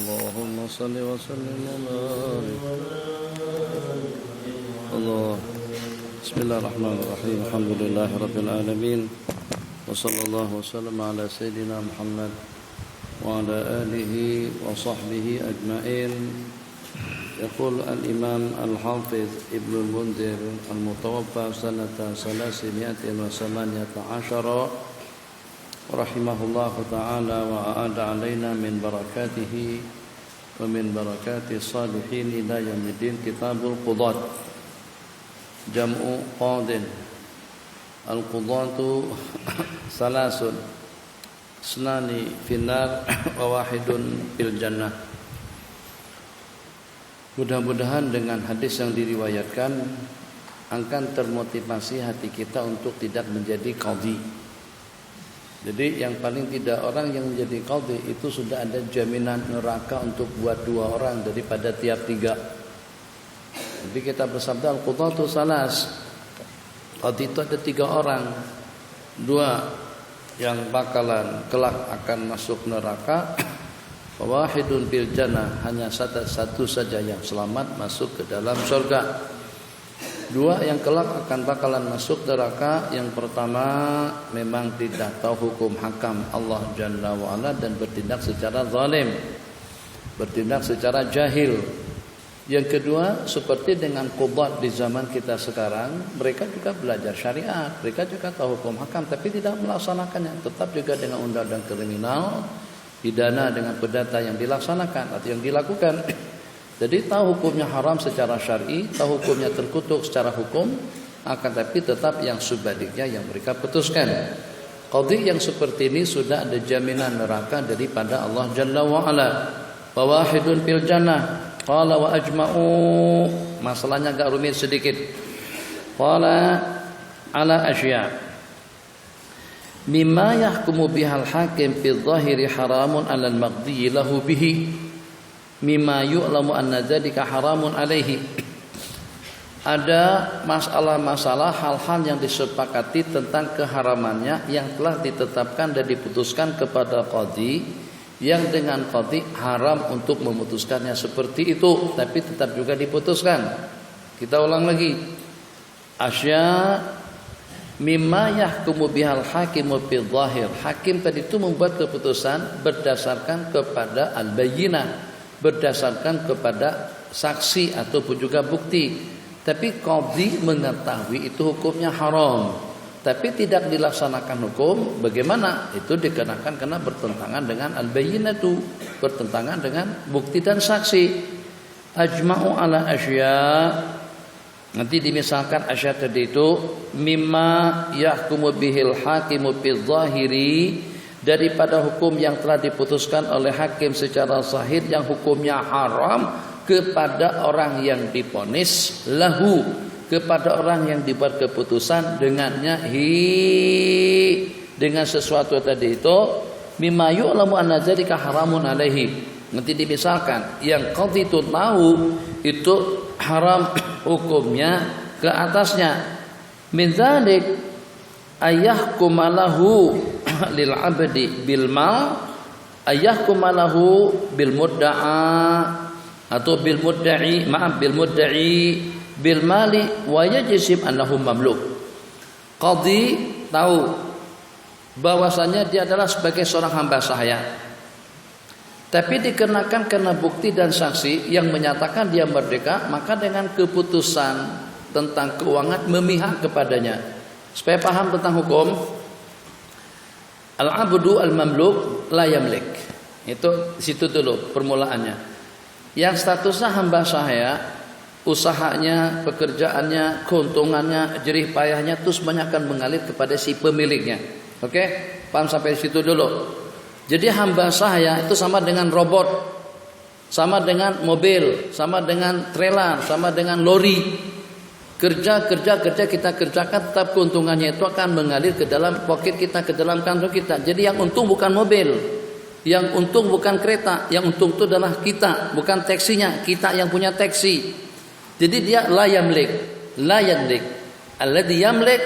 اللهم صل وسلم وبارك الله. بسم الله الرحمن الرحيم. الحمد لله رب العالمين وصلى الله وسلم على سيدنا محمد وعلى آله وصحبه أجمعين. يقول الإمام الحافظ ابن المنذر المتوفى سنة 318 رحمه الله تعالى وأعاد علينا من بركاته ومن بركات الصالحين إلى يوم الدين. كتاب القضاة جمع قاض. القضاة ثلاث اثنان في النار وواحد في الجنة. Mudah-mudahan dengan hadis yang diriwayatkan akan termotivasi hati kita untuk tidak menjadi qadhi. Jadi yang paling tidak orang yang menjadi qadhi itu sudah ada jaminan neraka untuk buat 2 orang daripada tiap 3. Jadi kita bersabda al-qudhatu salas. Qadhi itu ada 3 orang. 2 yang bakalan kelak akan masuk neraka. Wahidun bil jannah, hanya satu saja yang selamat masuk ke dalam surga. 2 yang kelak akan bakalan masuk neraka. Yang pertama memang tidak tahu hukum hakam Allah Jalla wa Ala dan bertindak secara zalim, bertindak secara jahil. Yang kedua seperti dengan qudhat di zaman kita sekarang, mereka juga belajar syariat, mereka juga tahu hukum hakam tapi tidak melaksanakannya, tetap juga dengan undang-undang kriminal, pidana dengan perdata yang dilaksanakan atau yang dilakukan. Jadi tahu hukumnya haram secara syar'i, tahu hukumnya terkutuk secara hukum, akan tapi tetap yang sebaliknya yang mereka putuskan. Qadhi yang seperti ini sudah ada jaminan neraka daripada Allah Jalla wa Ala. Wa wahidun fil jannah. Qala wa ajma'u. Masalahnya agak rumit sedikit. Qala ala asya' mimma yahkumu bihal hakim fi dhahiri haramun 'alal maqdi lahu bihi mimma yu'lamu anna dzalika haramun alaihi. Ada masalah-masalah hal-hal yang disepakati tentang keharamannya yang telah ditetapkan dan diputuskan kepada qadhi, yang dengan qadhi haram untuk memutuskannya seperti itu, tapi tetap juga diputuskan. Kita ulang lagi. Asya mimma yahkumu bihal hakimu fil zahir. Hakim tadi itu membuat keputusan berdasarkan kepada al-bayyinah, berdasarkan kepada saksi ataupun juga bukti. Tapi qadhi mengetahui itu hukumnya haram, tapi tidak dilaksanakan hukum. Bagaimana? Itu dikenakan karena bertentangan dengan al-bayyinatu, bertentangan dengan bukti dan saksi. Ajma'u ala asya. Nanti dimisalkan asya tadi itu mimma yahkumu bihil hakimu fil zahiri, daripada hukum yang telah diputuskan oleh hakim secara zahir yang hukumnya haram kepada orang yang diponis, lahu kepada orang yang dibuat keputusan dengannya dengan sesuatu tadi itu mimma yu'lamu anna dzalika haramun alaihi. Nanti dimisalkan yang qadhi itu tahu itu haram hukumnya ke atasnya. Min dzalik ayyahkum lahu lil 'abdi bil mal, ayyahkum lahu bil mudda'a atau bil mudda'i, bil mudda'i bil mali wa yajsim annahu mamluk. Qadhi tahu bahwasanya dia adalah sebagai seorang hamba sahaya, tapi dikenakan karena bukti dan saksi yang menyatakan dia merdeka, maka dengan keputusan tentang keuangan memihak kepadanya. Supaya paham tentang hukum, al-abdu al-mamluk la yamlik. Itu situ dulu permulaannya. Yang statusnya hamba sahaya, usahanya, pekerjaannya, keuntungannya, jerih payahnya itu semuanya akan mengalir kepada si pemiliknya. Oke? Paham sampai situ dulu. Jadi hamba sahaya itu sama dengan robot, sama dengan mobil, sama dengan trailer, sama dengan lori. Kerja kita kerjakan, tetap keuntungannya itu akan mengalir ke dalam pocket kita, ke dalam kantong kita. Jadi yang untung bukan mobil, yang untung bukan kereta, yang untung itu adalah kita, bukan taksinya, kita yang punya taksi. Jadi dia la yamlik. Alladhi yamlik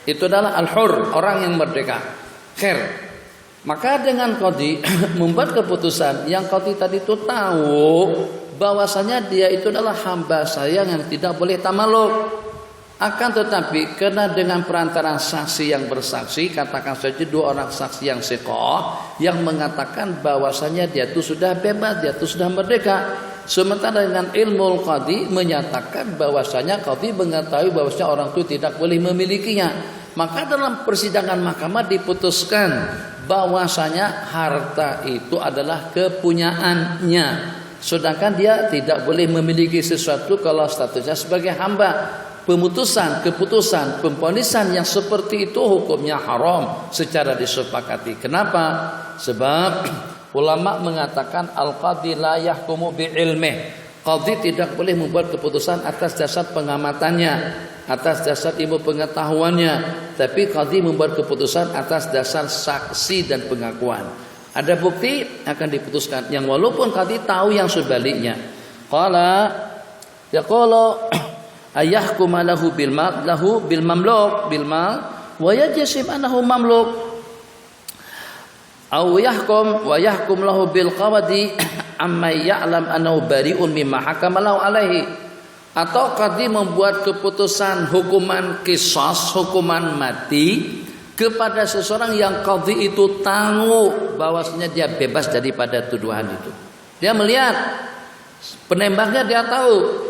itu adalah al-hur, orang yang merdeka. Khair. Maka dengan qadhi membuat keputusan yang qadhi tadi itu tahu bahwasanya dia itu adalah hamba saya yang tidak boleh tamaluk. Akan tetapi karena dengan perantaraan saksi yang bersaksi, katakan saja 2 orang saksi yang siqah yang mengatakan bahwasanya dia itu sudah bebas, dia itu sudah merdeka. Sementara dengan ilmu qadhi menyatakan bahwasanya qadhi mengetahui bahwasanya orang itu tidak boleh memilikinya. Maka dalam persidangan mahkamah diputuskan bahwasanya harta itu adalah kepunyaannya. Sedangkan dia tidak boleh memiliki sesuatu kalau statusnya sebagai hamba. Keputusan, pemvonisan yang seperti itu hukumnya haram secara disepakati. Kenapa? Sebab ulama mengatakan al-qadhi la yahkumu bi'ilmih. Qadhi tidak boleh membuat keputusan atas dasar pengamatannya, atas dasar ilmu pengetahuannya, tapi qadhi membuat keputusan atas dasar saksi dan pengakuan. Ada bukti akan diputuskan yang walaupun qadhi tahu yang sebaliknya. Qala yaqulu ayahkum lahu bil mal lahu bil mamluk bil mal wa yajsim annahu mamluk aw yahkum wa yahkum lahu bil qawadi amma ya'lam annahu bari'un mimma hakama lahu alaihi. Atau qadhi membuat keputusan hukuman qisas, hukuman mati kepada seseorang yang qadhi itu tahu bahwasanya dia bebas daripada tuduhan itu. Dia melihat penembaknya, dia tahu.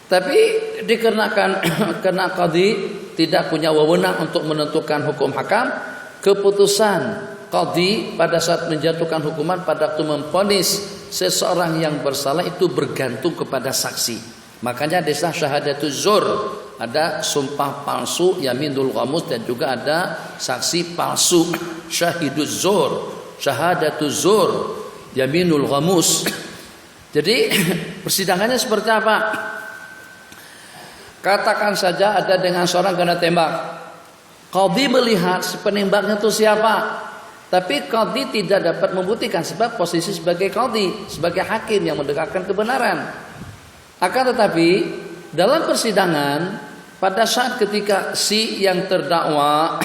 Tapi dikarenakan karena qadhi tidak punya wewenang untuk menentukan hukum hakam, keputusan qadhi pada saat menjatuhkan hukuman pada waktu memvonis seseorang yang bersalah itu bergantung kepada saksi. Makanya desa syahadatuz zur, ada sumpah palsu, yaminul ghamus, dan juga ada saksi palsu, syahiduz zur, syahadatuz zur, yaminul ghamus. Jadi persidangannya seperti apa? Katakan saja ada dengan seorang kena tembak. Qadhi melihat penembaknya itu siapa. Tapi qadhi tidak dapat membuktikan sebab posisi sebagai qadhi, sebagai hakim yang menegakkan kebenaran. Akan tetapi dalam persidangan pada saat ketika si yang terdakwa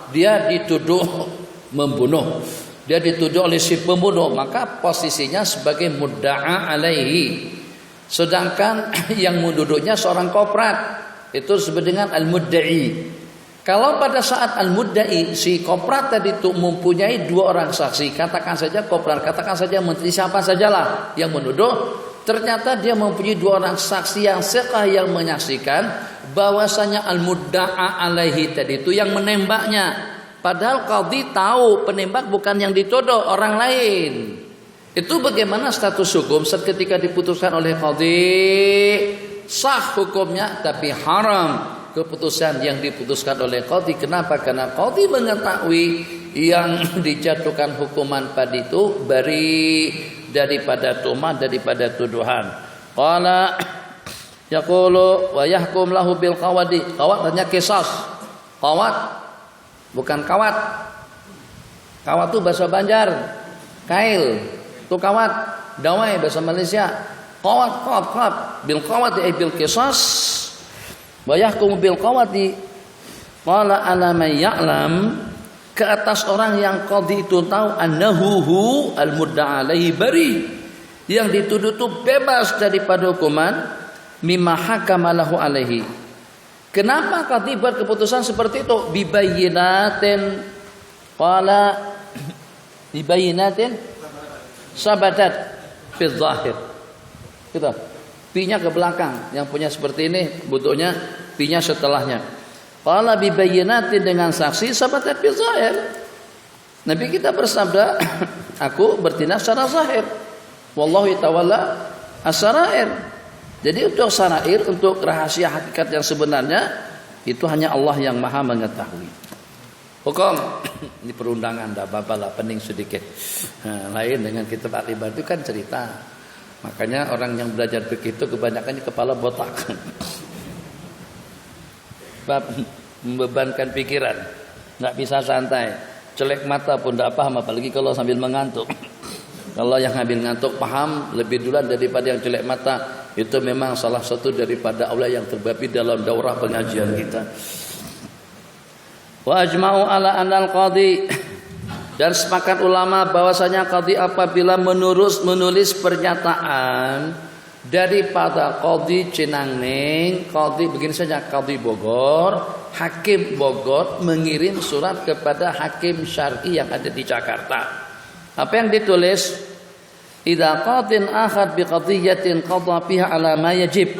dia dituduh membunuh, dia dituduh oleh si pembunuh, maka posisinya sebagai mudda'a alaihi. Sedangkan yang menuduhnya seorang koprat, itu disebut dengan al-mudda'i. Kalau pada saat al-mudda'i si koprat tadi itu mempunyai 2 orang saksi, katakan saja koprat, katakan saja menteri, siapa sajalah yang menuduh, ternyata dia mempunyai 2 orang saksi yang siqah yang menyaksikan bahwasanya al-mudda'a alaihi tadi itu yang menembaknya. Padahal qadhi tahu penembak bukan yang dituduh, orang lain. Itu bagaimana status hukum saat ketika diputuskan oleh qadhi sah hukumnya, tapi haram keputusan yang diputuskan oleh qadhi. Kenapa? Karena qadhi mengetahui yang dijatuhkan hukuman pada itu bari daripada tuhmah, daripada tuduhan. Qala yaqulu wa yahkum lahu bil qawadi. Qawat artinya qisas. Qawat bukan kawat. Kawat itu bahasa Banjar. Kail itu kawat, dawai bahasa Malaysia. Qawat bil qawati ay bil qisas wa yahkum bil qawati. Qala ala man ya'lam, ke atas orang yang qadhi itu tahu annahu al mudda'a alaihi bari, yang dituduh itu bebas daripada hukuman mimma hakama lahu alaihi. Kenapa qadhi buat keputusan seperti itu? Bibayyinatin, qala bibayyinatin sabatat fil zahir. Gitu. Pi-nya ke belakang, yang punya seperti ini bentuknya pi-nya setelahnya. Qala bibayyinatin, dengan saksi sabatat fil zahir. Nabi kita bersabda, aku bertindak secara zahir. Wallahu tawalla as-sarair. Jadi untuk sarair, untuk rahasia hakikat yang sebenarnya itu hanya Allah yang Maha mengetahui. Hukum ini perundangan, dah babalah pening sedikit. Lain dengan kitab akibat itu kan cerita. Makanya orang yang belajar fikih itu kebanyakan kepala botak. Bab membebankan pikiran, nggak bisa santai. Celek mata pun tidak paham, apalagi kalau sambil mengantuk. Kalau yang sambil ngantuk paham lebih duluan daripada yang celek mata. Itu memang salah satu daripada Allah yang terbabi dalam daurah pengajian kita. Wa ajma'u ala anal qadhi Dan sepakat ulama bahwasanya qadhi apabila menulis pernyataan daripada qadhi Cinangning, qadhi begini saja, qadhi Bogor, hakim Bogor mengirim surat kepada hakim syar'i yang ada di Jakarta. Apa yang ditulis? Idza qadin akhad bi qadhiyatin qadha fiha ala ma yajib.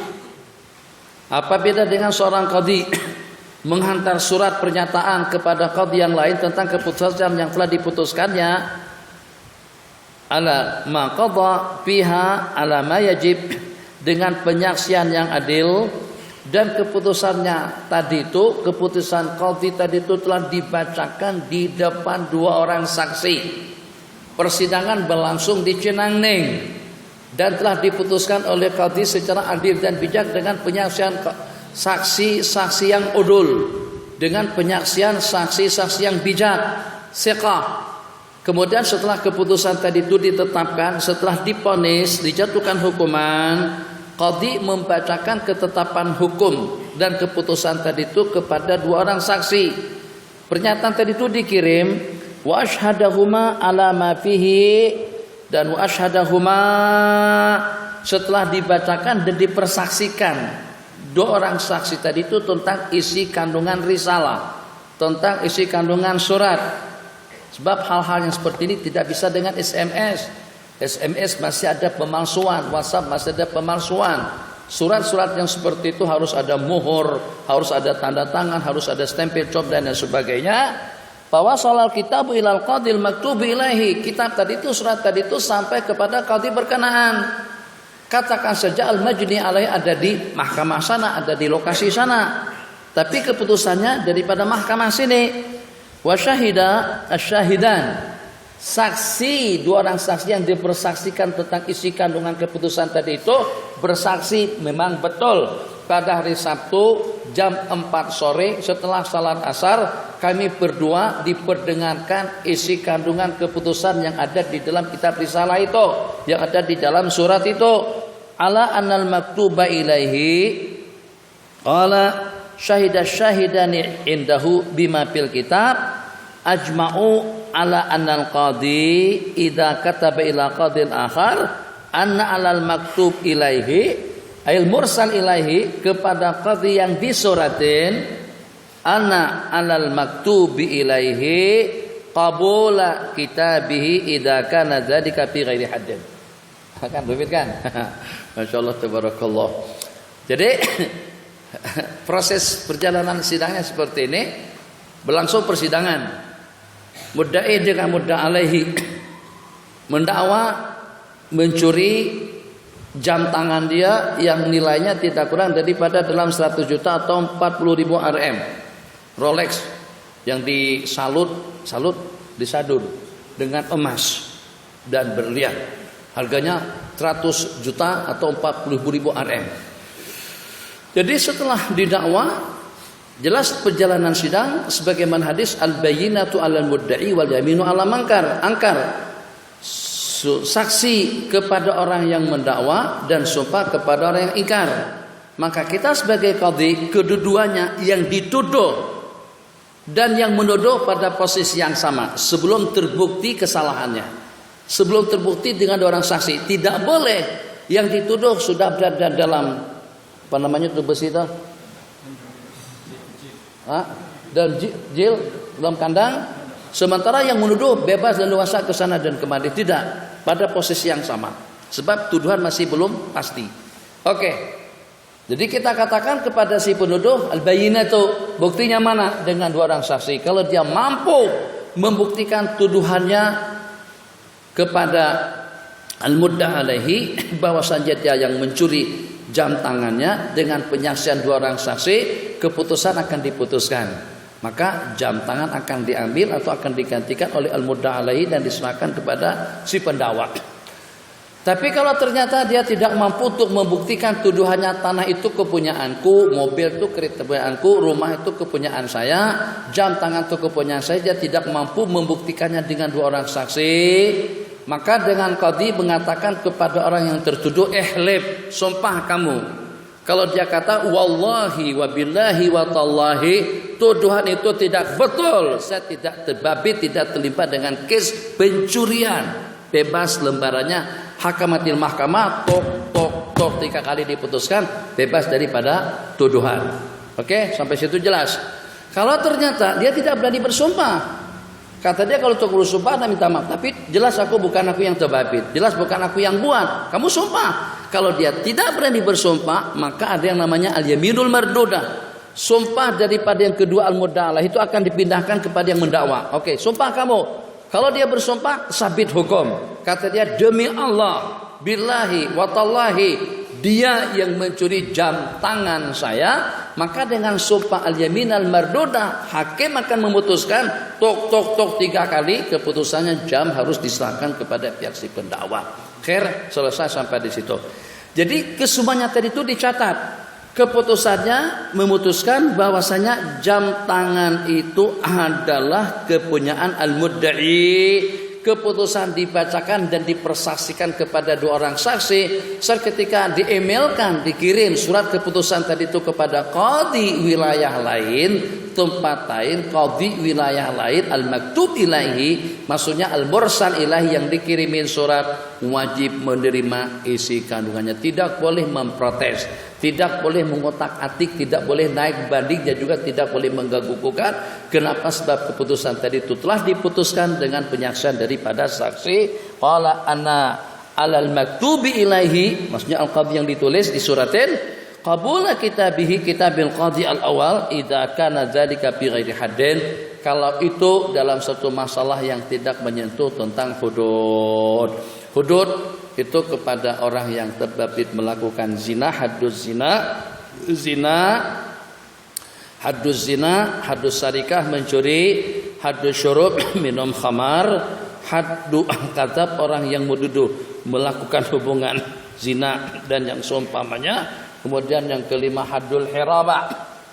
Apabila dengan seorang qadhi menghantar surat pernyataan kepada qadhi yang lain tentang keputusan yang telah diputuskannya, ala ma qadha fiha ala ma yajib, dengan penyaksian yang adil, dan keputusannya tadi itu, keputusan qadhi tadi itu telah dibacakan di depan 2 orang saksi. Persidangan berlangsung di Cinangning dan telah diputuskan oleh qadhi secara adil dan bijak dengan penyaksian saksi-saksi yang udul, dengan penyaksian saksi-saksi yang bijak, siqah. Kemudian setelah keputusan tadi itu ditetapkan, setelah diponis, dijatuhkan hukuman, qadhi membacakan ketetapan hukum dan keputusan tadi itu kepada 2 orang saksi. Pernyataan tadi itu dikirim, wa ashhadahuma ala ma fihi, dan wa ashhadahuma setelah dibacakan dan dipersaksikan 2 orang saksi tadi itu tentang isi kandungan risalah, tentang isi kandungan surat. Sebab hal-hal yang seperti ini tidak bisa dengan SMS. SMS masih ada pemalsuan, WhatsApp masih ada pemalsuan. Surat-surat yang seperti itu harus ada muhur, harus ada tanda tangan, harus ada stempel cop dan sebagainya. Bahwa salal kitabu ilal qadil maktubi ilaihi, kitab tadi itu, surat tadi itu sampai kepada qadhi berkenaan. Katakan saja al-majni alaihi ada di mahkamah sana, ada di lokasi sana, tapi keputusannya daripada mahkamah sini. Wa syahida asy-syahidan, saksi 2 orang saksi yang dipersaksikan tentang isi kandungan keputusan tadi itu bersaksi memang betul pada hari Sabtu jam 4 sore setelah salat asar kami berdua diperdengarkan isi kandungan keputusan yang ada di dalam kitab risalah itu, yang ada di dalam surat itu. Ala annal maktuba ilaihi qala syahida syahidani indahu bima fil kitab ajma'u ala annal qadhi idza kataba ila qadhin akhar anna alal maktub ilaihi ayil mursal ilaihi, kepada qadhi yang disuratin, anna alal maktubi ilaihi qabula kitabihi idza kana dzalika fi ghairi haddin. Kan rumit kan? Masyaallah tabarakallah. Jadi proses perjalanan sidangnya seperti ini. Berlangsung persidangan, mudda'i dengan mudda' alaihi mendakwa mencuri jam tangan dia yang nilainya tidak kurang daripada dalam 100 juta atau 40.000 Rm, Rolex yang disadur dengan emas dan berlian, harganya 100 juta atau 40.000 Rm. Jadi setelah didakwa, jelas perjalanan sidang sebagaimana hadis al-bayyinatu 'alal mudda'i wal yaminu 'ala angkar. Saksi kepada orang yang mendakwa dan sumpah kepada orang yang ingkar. Maka kita sebagai qadhi, kedua-duanya yang dituduh dan yang menuduh pada posisi yang sama sebelum terbukti kesalahannya, sebelum terbukti dengan 2 orang saksi. Tidak boleh yang dituduh sudah berada dalam apa namanya itu besi itu, dan jil dalam kandang, sementara yang menuduh bebas dan luasa ke sana dan kemari. Tidak, pada posisi yang sama, sebab tuduhan masih belum pasti. Oke. Jadi kita katakan kepada si penuduh al-bayyinatu, buktinya mana? Dengan 2 orang saksi. Kalau dia mampu membuktikan tuduhannya kepada al-mudda' alaihi bahwasanya dia yang mencuri jam tangannya, dengan penyaksian 2 orang saksi, keputusan akan diputuskan. Maka jam tangan akan diambil atau akan digantikan oleh al-mudda' alaihi dan diserahkan kepada si pendakwa. Tapi kalau ternyata dia tidak mampu untuk membuktikan tuduhannya, tanah itu kepunyaanku, mobil itu kepunyaanku, rumah itu kepunyaan saya, jam tangan itu kepunyaan saya, dia tidak mampu membuktikannya dengan 2 orang saksi, maka dengan qadhi mengatakan kepada orang yang tertuduh, ihlib, sumpah kamu. Kalau dia kata wallahi wabillahi wa tallahi, tuduhan itu tidak betul. Saya tidak terbabit, tidak terlibat dengan kes pencurian. Bebas lembarannya, hakamatil mahkamah, tok tok tok 3 kali diputuskan, bebas daripada tuduhan. Oke, sampai situ jelas. Kalau ternyata dia tidak berani bersumpah, kata dia kalau untuk bersumpah Anda minta maaf, tapi jelas bukan aku yang terbabit, jelas bukan aku yang buat, kamu sumpah. Kalau dia tidak berani bersumpah, maka ada yang namanya al-yaminul mardudah. Sumpah daripada yang kedua al-muddalah itu akan dipindahkan kepada yang mendakwa. Oke, sumpah kamu. Kalau dia bersumpah, sabit hukum. Kata dia, demi Allah, billahi wa tallahi, dia yang mencuri jam tangan saya, maka dengan sumpah al-yamin al-mardudah, hakim akan memutuskan tok tok tok 3 kali, keputusannya jam harus diserahkan kepada pihak si pendakwa. Khair, selesai sampai di situ. Jadi kesemuanya tadi itu dicatat. Keputusannya memutuskan bahwasanya jam tangan itu adalah kepunyaan al-mudda'i. Keputusan dibacakan dan dipersaksikan kepada 2 orang saksi. Ketika di-emailkan, dikirim surat keputusan tadi itu kepada qadhi wilayah lain, tempat lain, qadhi wilayah lain, al-maktub ilahi, maksudnya al-mursal ilahi yang dikirimin surat, wajib menerima isi kandungannya, tidak boleh memprotes, tidak boleh mengotak-atik, tidak boleh naik banding, dan juga tidak boleh mengganggu-gugat. Kenapa? Sebab keputusan tadi itu telah diputuskan dengan penyaksian daripada saksi. Qala anna alal maktubi ilaihi, maksudnya al-qadhi yang ditulis di suratin, qabula kitabihi kitabil qadhi al-awal idza kana dzalika bi ghairi haddin, kalau itu dalam satu masalah yang tidak menyentuh tentang hudud. Hudud itu kepada orang yang terbabit melakukan zina, hadduz zina, hadduz sarikah mencuri, hadduz syurub minum khamar, haddu kadzab orang yang menuduh melakukan hubungan zina dan yang seumpamanya. Kemudian yang kelima haddul hiraba,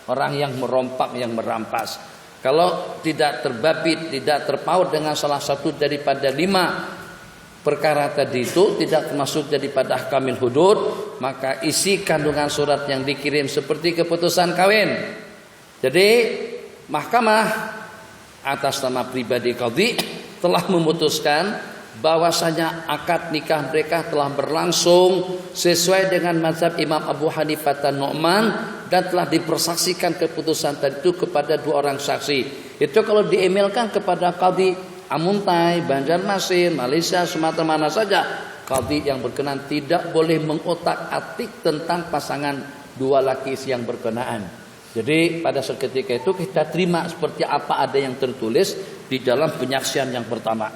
orang yang merompak, yang merampas. Kalau tidak terbabit, tidak terpaut dengan salah satu daripada 5 perkara tadi itu, tidak termasuk daripada ahkamil hudud, maka isi kandungan surat yang dikirim seperti keputusan kawin. Jadi mahkamah atas nama pribadi qadhi telah memutuskan bahwasanya akad nikah mereka telah berlangsung sesuai dengan mazhab Imam Abu Hanifah dan Nu'man, dan telah dipersaksikan keputusan tadi itu kepada 2 orang saksi. Itu kalau di-emailkan kepada qadhi Amuntai, Banjarmasin, Malaysia, Sumatera, mana saja, qadhi yang berkenan tidak boleh mengotak-atik tentang pasangan 2 laki yang berkenaan. Jadi pada seketika itu kita terima seperti apa ada yang tertulis di dalam penyaksian yang pertama.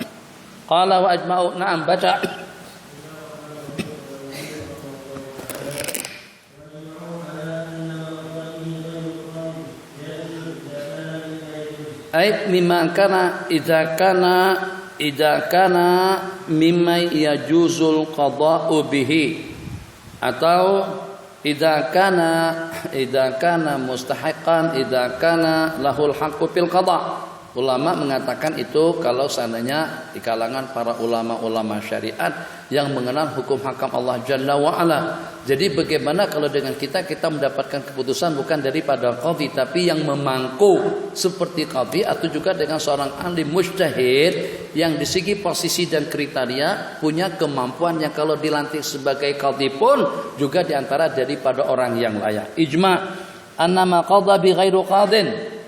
Qala wa ajma'u, na'am, baca. Ai mimma kana idza kana mimma yajuzul qada'u bihi, atau idza kana mustahiqan, idza kana lahul haqqu fil qada'. Ulama mengatakan itu kalau seandainya di kalangan para ulama-ulama syariat yang mengenal hukum hakam Allah Jalla wa'ala. Jadi bagaimana kalau dengan kita mendapatkan keputusan bukan daripada qadhi, tapi yang memangku seperti qadhi, atau juga dengan seorang ahli mujtahid yang di segi posisi dan kriteria punya kemampuan yang kalau dilantik sebagai qadhi pun juga diantara daripada orang yang layak. Ijma' annama qadha bi ghairu qadhin,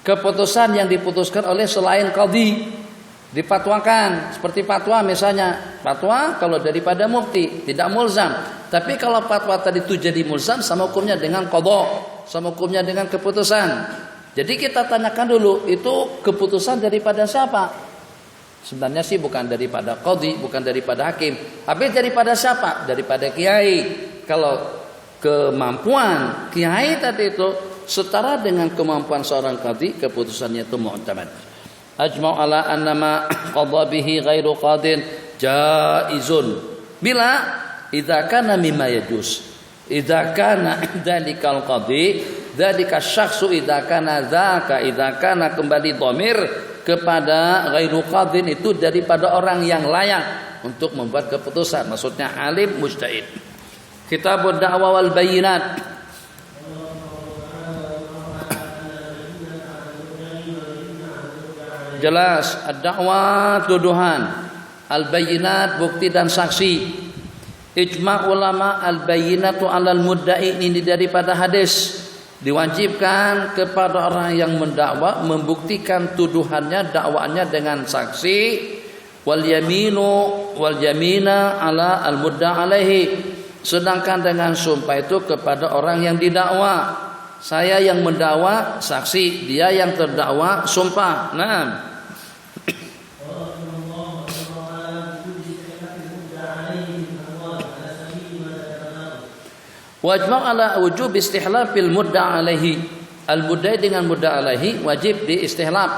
keputusan yang diputuskan oleh selain qadhi dipatwakan, seperti fatwa misalnya, fatwa kalau daripada mufti tidak mulzam, tapi kalau fatwa tadi itu jadi mulzam, sama hukumnya dengan qadha, sama hukumnya dengan keputusan. Jadi kita tanyakan dulu, itu keputusan daripada siapa? Sebenarnya sih bukan daripada qadhi, bukan daripada hakim, tapi daripada siapa? Daripada kiai. Kalau kemampuan kiai tadi itu setara dengan kemampuan seorang qadhi, keputusannya itu mu'tamad. Ajma'u ala annama qadha bihi ghairu qadin jaizun bila idza kana mimma yajuz, idza kana dzalikal qadhi, dzalika syakhsu, idza kana dzaka, idza kana kembali dhamir kepada ghairu qadin itu daripada orang yang layak untuk membuat keputusan, maksudnya alim mujtahid. Kitabud Da'wah wal Bayyinat. Jelas, ad-da'wah tuduhan, al-bayyinat bukti dan saksi. Ijma' ulama al-bayyinatu 'alal mudda'i, ini daripada hadis. Diwajibkan kepada orang yang mendakwa membuktikan tuduhannya, dakwaannya dengan saksi. Wal yamina 'ala al-mudda' alaihi. Sedangkan dengan sumpah itu kepada orang yang didakwa. Saya yang mendakwa saksi, dia yang terdakwa sumpah. Nah, wajib ala wujub istihlafil mudda' alaihi. Al-mudda'i dengan mudda' alaihi wajib diistihlaf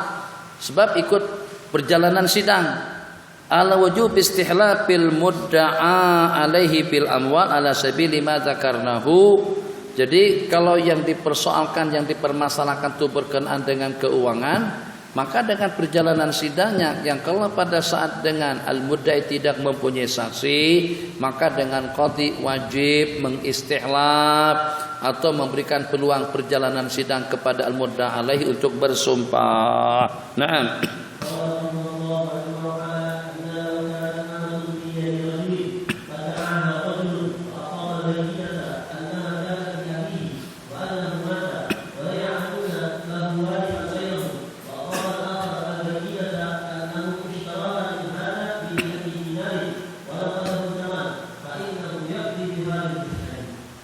sebab ikut perjalanan sidang. Ala wujub istihlafil mudda'a alaihi bil amwal ala sabili ma dzakarnahu. Jadi kalau yang dipersoalkan, yang dipermasalahkan itu berkenaan dengan keuangan, maka dengan perjalanan sidangnya yang kalau pada saat dengan al-mudda'i tidak mempunyai saksi, maka dengan qadhi wajib mengistihlaf atau memberikan peluang perjalanan sidang kepada al-mudda' alaihi untuk bersumpah. Naam.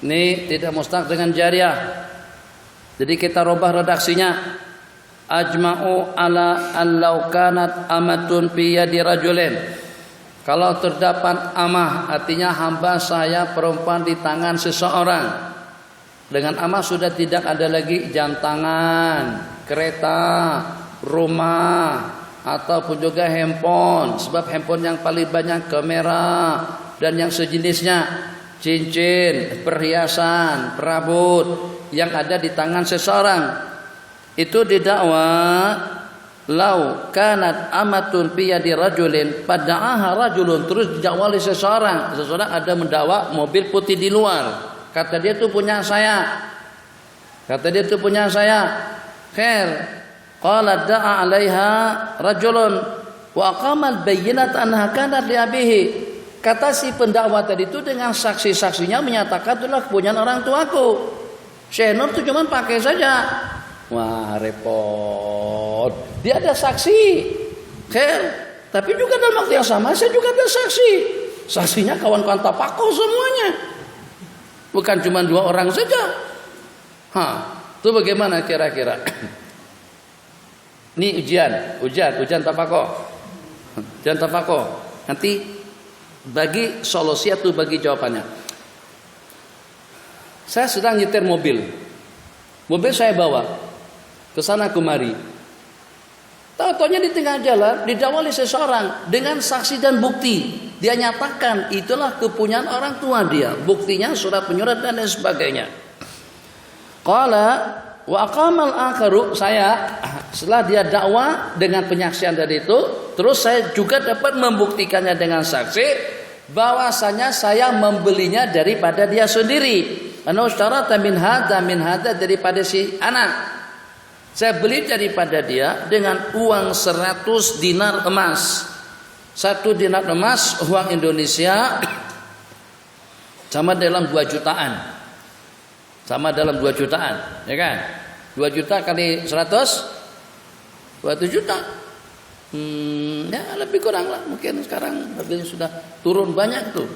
Ini tidak mustaq dengan jariah. Jadi kita robah redaksinya. Ajma'u ala allau kanat amatun fi yadi rajulin. Kalau terdapat amah, artinya hamba saya perempuan di tangan seseorang. Dengan amah sudah tidak ada lagi jam tangan, kereta, rumah, ataupun juga handphone. Sebab handphone yang paling banyak kamera dan yang sejenisnya. Cincin, perhiasan, perabot yang ada di tangan seseorang itu didakwa. Lau kanat amatun fi yadi rajulin pada'aha rajulun, terus didakwa oleh seseorang ada mendakwa mobil putih di luar, kata dia itu punya saya, khair qala da'a 'alaiha rajulun wa aqama al-bayyinata annaha kanat li abihi. Kata si pendakwa tadi itu dengan saksi-saksinya menyatakan itulah kepunyaan orang tuaku. Syekh Nur itu cuma pakai saja. Wah, repot. Dia ada saksi. Khair. Tapi juga dalam waktu yang sama saya juga ada saksi. Saksinya kawan-kawan Tapako semuanya. Bukan cuma 2 orang saja. Itu bagaimana kira-kira? Ini ujian Tapako. Ujian Tapako. Nanti bagi solusi atau bagi jawabannya. Saya sedang nyetir mobil saya bawa ke sana kemari. Tahu-tahunya di tengah jalan didakwa oleh seseorang dengan saksi dan bukti. Dia nyatakan itulah kepunyaan orang tua dia. Buktinya surat menyurat dan lain sebagainya. Qala wa aqamal akharu, saya setelah dia dakwa dengan penyaksian dari itu, terus saya juga dapat membuktikannya dengan saksi bahwasanya saya membelinya daripada dia sendiri. Ana ustarata min hada daripada si anak. Saya beli daripada dia dengan uang 100 dinar emas. 1 dinar emas uang Indonesia sama dalam 2 jutaan. Ya kan? 2 juta kali 100 2 juta. Ya lebih kurang lah, mungkin sekarang harganya sudah turun banyak tuh,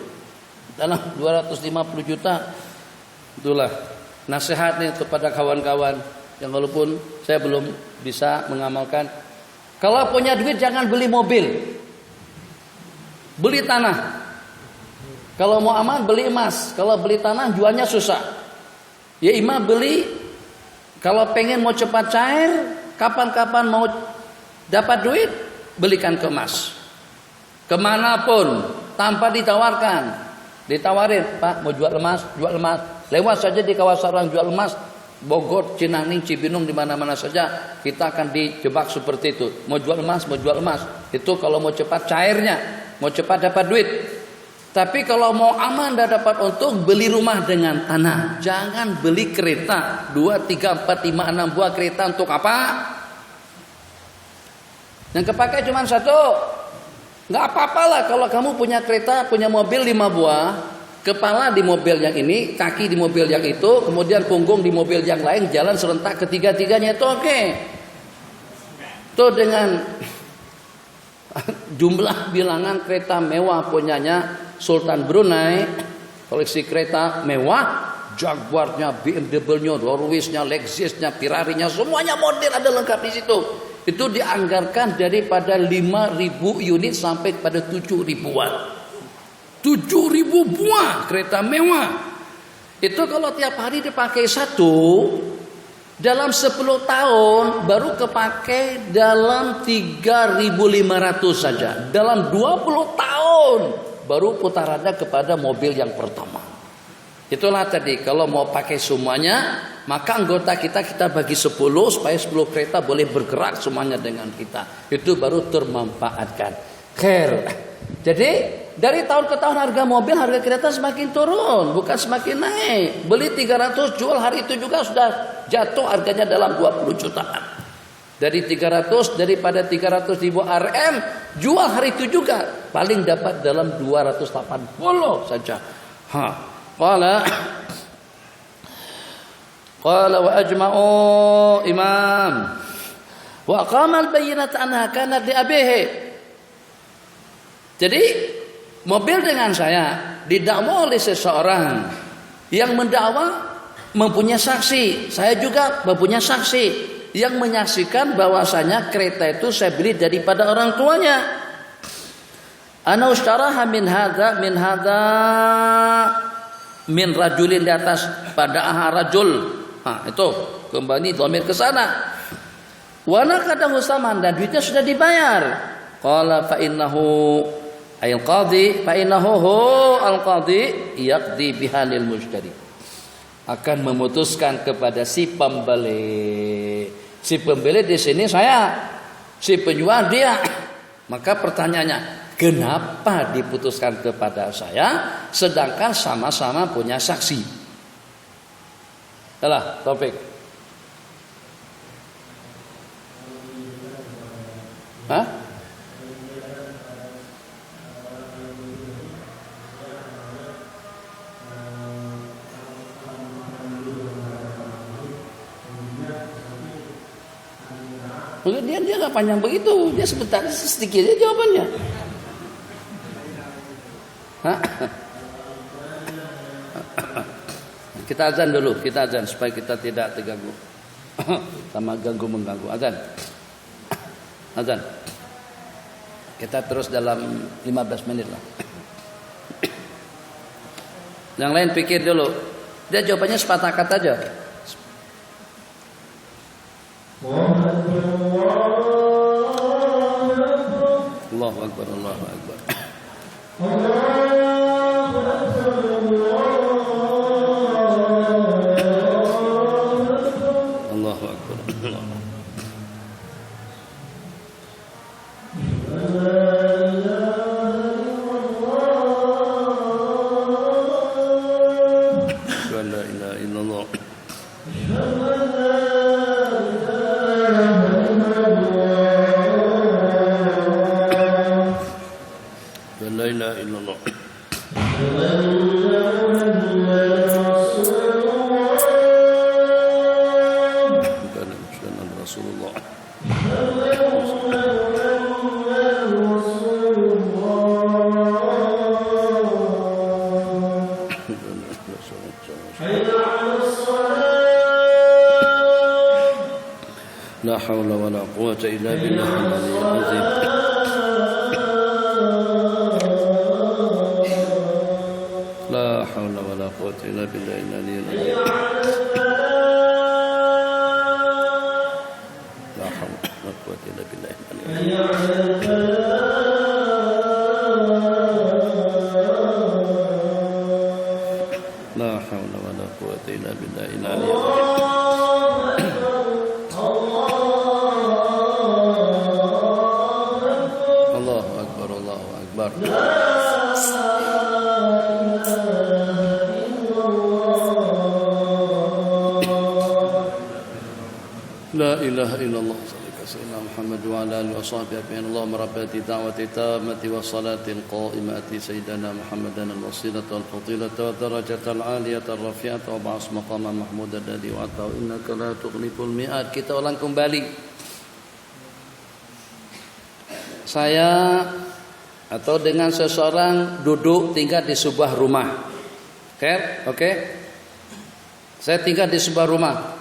dalam 250 juta. Itulah nasihat nih kepada kawan-kawan yang walaupun saya belum bisa mengamalkan. Kalau punya duit jangan beli mobil, beli tanah. Kalau mau aman beli emas, kalau beli tanah jualnya susah. Ya imam beli, kalau pengen mau cepat cair, kapan-kapan mau dapat duit, belikan ke emas. Kemanapun tanpa ditawarin, Pak mau jual emas. Lewat saja di kawasan orang jual emas, Bogor, Cinangning, Cibinong, di mana-mana saja kita akan dijebak seperti itu. Mau jual emas. Itu kalau mau cepat cairnya, mau cepat dapat duit. Tapi kalau mau aman dan dapat untung, beli rumah dengan tanah. Jangan beli kereta 2, 3, 4, 5, 6 buah kereta. Untuk apa? Yang kepakai cuma satu. Nggak apa-apalah kalau kamu punya kereta, punya mobil 5 buah. Kepala di mobil yang ini, kaki di mobil yang itu, kemudian punggung di mobil yang lain, jalan serentak ketiga-tiganya itu oke. Itu dengan jumlah bilangan kereta mewah punyanya Sultan Brunei, koleksi kereta mewah, Jaguarnya, BMW-nya, Rolls-Royce-nya, Lexus-nya, Ferrari-nya, semuanya model ada lengkap di situ. Itu dianggarkan daripada 5.000 unit sampai pada 7.000-an. 7.000 buah kereta mewah. Itu kalau tiap hari dipakai satu, dalam 10 tahun baru kepake dalam 3.500 saja. Dalam 20 tahun baru putarannya kepada mobil yang pertama. Itulah tadi, kalau mau pakai semuanya, maka anggota kita bagi 10 supaya 10 kereta boleh bergerak semuanya dengan kita. Itu baru termanfaatkan. Khair. Jadi dari tahun ke tahun harga mobil, harga kereta semakin turun, bukan semakin naik. Beli 300, jual hari itu juga sudah jatuh harganya dalam 20 jutaan. Dari 300, daripada 300.000 RM, jual hari itu juga paling dapat dalam 280 saja. Qala wa ajma'u imam wa aqama al-bayyinata anha kanat li abihi. Jadi mobil dengan saya didakwa oleh seseorang yang mendakwa mempunyai saksi, saya juga mempunyai saksi yang menyaksikan bahwasanya kereta itu saya beli daripada orang tuanya. Ana ustaraha min hadza min rajulin, di atas pada rajul. Itu kembali dhamir ke sana. Wa naqadahu saman, dan duitnya sudah dibayar. Qala fa innahu al-qadhi yaqdi bihalil mushtari, akan memutuskan kepada si pembeli. Si pembeli di sini saya, si penjual dia. Maka pertanyaannya, kenapa diputuskan kepada saya sedangkan sama-sama punya saksi? Alah, Taufik. Hah? Dia nggak panjang begitu, dia sebentar sedikit aja jawabannya. Kita azan dulu, kita azan supaya kita tidak terganggu sama ganggu-mengganggu. Azan. Kita terus dalam 15 menit lah. Yang lain pikir dulu. Dia jawabannya sepatah kata aja. Allahu Akbar, Allahu Akbar. Allahu Akbar. La ilaha illallah. La ilaha illallah. Rasulullah. La haula wa la quwwata illa billahil aliyyil azim. La haula wa la quwwata illa billahil aliyyil azim. La haula wa la quwwata illa billahil aliyyil azim. La haula wa la quwwata illa billahil aliyyil azim. Allahu Akbar, Allahu Akbar. لا إله إلا الله سيدنا محمد وعلى آله وصحبه أجمعين اللهم رب هذه الدعوة التامة والصلاة القائمة سيدنا محمدا الوسيلة والفضيلة والدرجة العالية الرفيعة وبعث مقاما محمودا الذي وعدته إنك لا تخلف الميعاد. Kita ulang kembali. Saya atau dengan seseorang duduk tinggal di sebuah rumah. Oke? Saya tinggal di sebuah rumah.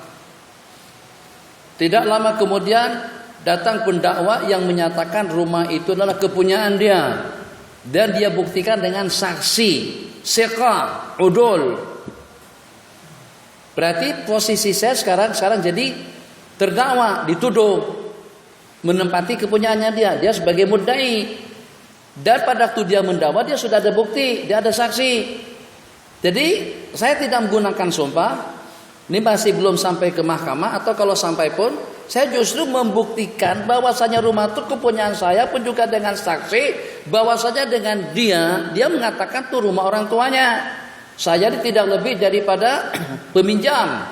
Tidak lama kemudian datang pendakwa yang menyatakan rumah itu adalah kepunyaan dia dan dia buktikan dengan saksi, siqah, udul. Berarti posisi saya sekarang jadi terdakwa, dituduh menempati kepunyaannya dia sebagai mudda'i. Dan pada waktu dia mendakwa dia sudah ada bukti, dia ada saksi. Jadi saya tidak menggunakan sumpah. Ini masih belum sampai ke mahkamah, atau kalau sampai pun saya justru membuktikan bahwasanya rumah itu kepunyaan saya pun juga dengan saksi bahwasanya dengan dia mengatakan itu rumah orang tuanya. Saya tidak lebih daripada peminjam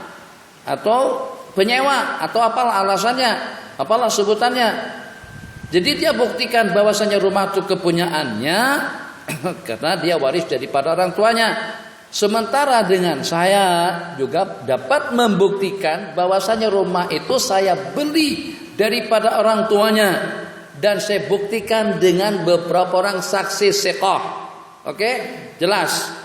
atau penyewa atau apalah alasannya, apalah sebutannya. Jadi dia buktikan bahwasanya rumah itu kepunyaannya karena dia waris daripada orang tuanya. Sementara dengan saya juga dapat membuktikan bahwasanya rumah itu saya beli daripada orang tuanya dan saya buktikan dengan beberapa orang saksi siqah. Oke? Jelas.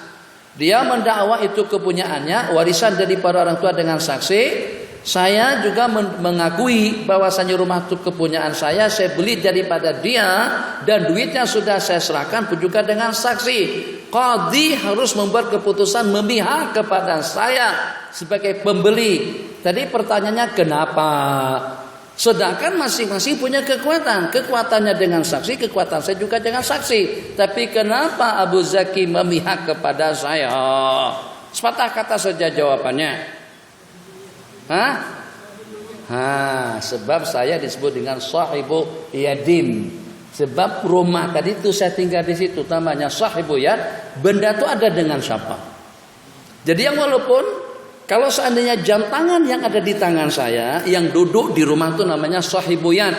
Dia mendakwa itu kepunyaannya, warisan daripada orang tua dengan saksi. Saya juga mengakui bahwasanya rumah itu kepunyaan saya beli daripada dia dan duitnya sudah saya serahkan pun juga dengan saksi. Qadhi harus membuat keputusan memihak kepada saya sebagai pembeli. Tadi pertanyaannya kenapa? Sedangkan masing-masing punya kekuatan. Kekuatannya dengan saksi, kekuatan saya juga dengan saksi. Tapi kenapa Abu Zaki memihak kepada saya? Sepatah kata saja jawabannya. Sebab saya disebut dengan sahibu yadin. Sebab rumah tadi itu saya tinggal di situ namanya sahibu yad. Benda itu ada dengan siapa? Jadi yang walaupun kalau seandainya jam tangan yang ada di tangan saya yang duduk di rumah itu namanya sahibu yad,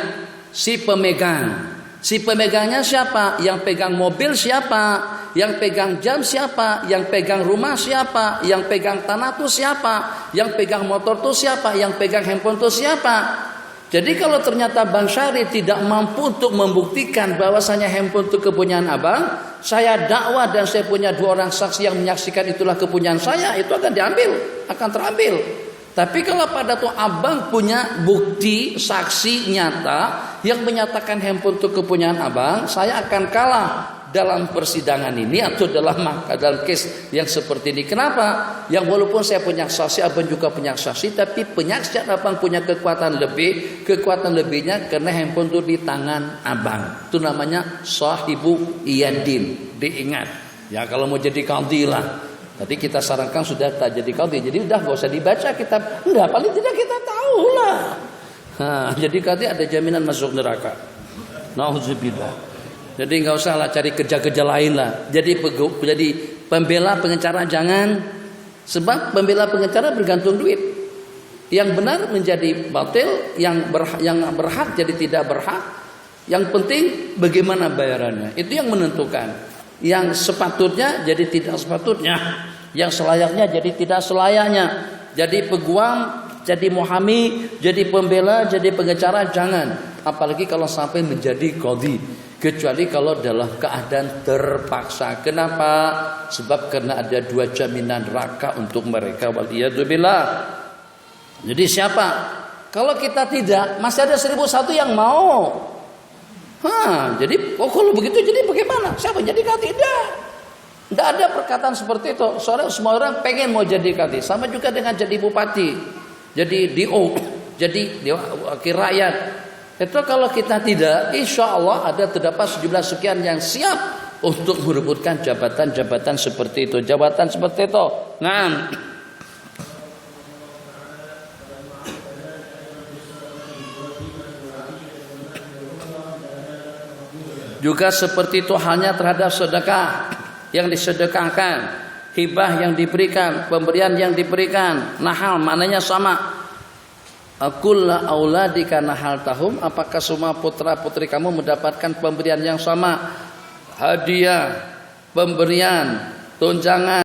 si pemegang. Si pemegangnya siapa? Yang pegang mobil siapa? Yang pegang jam siapa? Yang pegang rumah siapa? Yang pegang tanah itu siapa? Yang pegang motor itu siapa? Yang pegang handphone itu siapa? Jadi kalau ternyata Bang Syari tidak mampu untuk membuktikan bahwasanya handphone itu kepunyaan abang, saya dakwah dan saya punya 2 orang saksi yang menyaksikan itulah kepunyaan saya, itu akan terambil. Tapi kalau pada tuh abang punya bukti saksi nyata yang menyatakan handphone itu kepunyaan abang, saya akan kalah dalam persidangan ini atau dalam case yang seperti ini. Kenapa? Yang walaupun saya punya saksi, abang juga punya saksi, tapi penyaksian abang punya kekuatan lebih. Kekuatan lebihnya karena handphone itu di tangan abang. Itu namanya sahibu iyadin. Diingat. Ya kalau mau jadi qadhi lah. Tadi kita sarankan sudah tak jadi qadhi. Jadi udah gak usah dibaca kitab. Enggak, paling tidak kita tahu lah. Jadi qadhi ada jaminan masuk neraka. Nauzubillah. Jadi nggak usah lah cari kerja-kerja lain lah. Jadi pembela pengacara jangan, sebab pembela pengacara bergantung duit. Yang benar menjadi batil, yang berhak jadi tidak berhak. Yang penting bagaimana bayarannya. Itu yang menentukan. Yang sepatutnya jadi tidak sepatutnya, yang selayaknya jadi tidak selayaknya. Jadi peguam, jadi muhami, jadi pembela, jadi pengacara jangan. Apalagi kalau sampai menjadi qadhi. Kecuali kalau dalam keadaan terpaksa. Kenapa? Sebab karena ada 2 jaminan neraka untuk mereka. Waliyadzubillah. Jadi siapa? Kalau kita tidak, masih ada 1001 yang mau. Jadi kalau begitu jadi bagaimana? Siapa jadi qadhi? Tidak ada perkataan seperti itu. Soalnya semua orang pengen mau jadi qadhi. Sama juga dengan jadi bupati, jadi DO, jadi wakil rakyat. Itu kalau kita tidak, insya Allah ada terdapat sejumlah sekian yang siap untuk merebutkan jabatan-jabatan seperti itu. Jabatan seperti itu. Nah, juga seperti itu halnya terhadap sedekah yang disedekahkan, hibah yang diberikan, pemberian yang diberikan. Nahal maknanya sama. Akulla auladika nahal tahum, apakah semua putra-putri kamu mendapatkan pemberian yang sama? Hadiah, pemberian, tunjangan